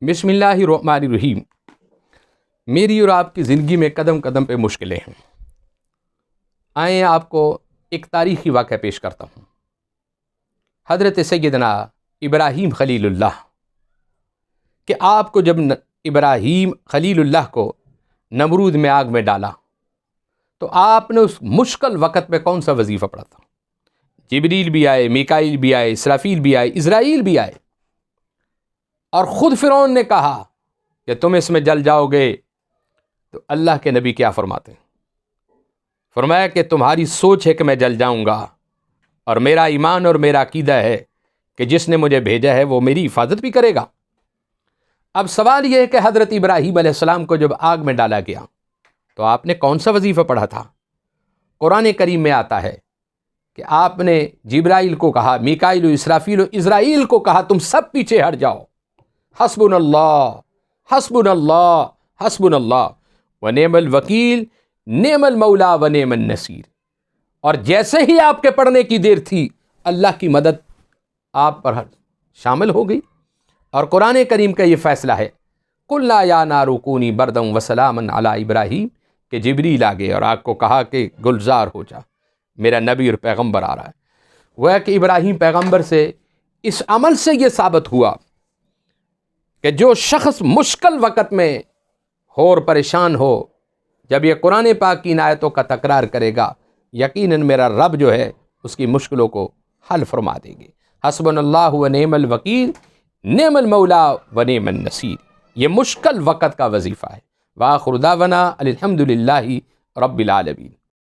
بسم اللہ الرحمن الرحیم۔ میری اور آپ کی زندگی میں قدم قدم پہ مشکلیں ہیں۔ آئیں آپ کو ایک تاریخی واقعہ پیش کرتا ہوں۔ حضرت سیدنا ابراہیم خلیل اللہ، کہ آپ کو جب ابراہیم خلیل اللہ کو نمرود میں آگ میں ڈالا تو آپ نے اس مشکل وقت میں کون سا وظیفہ پڑھا تھا؟ جبریل بھی آئے، میکائیل بھی آئے، اسرافیل بھی آئے، اسرائیل بھی آئے، اور خود فرعون نے کہا کہ تم اس میں جل جاؤ گے۔ تو اللہ کے نبی کیا فرماتے ہیں؟ فرمایا کہ تمہاری سوچ ہے کہ میں جل جاؤں گا، اور میرا ایمان اور میرا عقیدہ ہے کہ جس نے مجھے بھیجا ہے وہ میری حفاظت بھی کرے گا۔ اب سوال یہ ہے کہ حضرت ابراہیم علیہ السلام کو جب آگ میں ڈالا گیا تو آپ نے کون سا وظیفہ پڑھا تھا؟ قرآن کریم میں آتا ہے کہ آپ نے جبرائیل کو کہا، میکائیل و اسرافیل و اسرائیل کو کہا تم سب پیچھے ہٹ جاؤ، حسبنا اللہ حسبنا اللہ حسبنا اللہ ونعم الوکیل نعم المولا ونعم النصیر۔ اور جیسے ہی آپ کے پڑھنے کی دیر تھی اللہ کی مدد آپ پر شامل ہو گئی، اور قرآن کریم کا یہ فیصلہ ہے قلنا یا نار کونی بردا وسلاما علی ابراہیم، کہ جبریل آ گئے اور آگ کو کہا کہ گلزار ہو جا، میرا نبی اور پیغمبر آ رہا ہے۔ وہ ہے کہ ابراہیم پیغمبر سے اس عمل سے یہ ثابت ہوا کہ جو شخص مشکل وقت میں ہو اور پریشان ہو، جب یہ قرآن پاک کی ان آیتوں کا تکرار کرے گا، یقیناً میرا رب جو ہے اس کی مشکلوں کو حل فرما دیں گے۔ حسبنا اللہ و نعم الوکیل نعم المولا و نعم النصیر، یہ مشکل وقت کا وظیفہ ہے۔ وآخر دعوانا الحمد للہ رب العالمین۔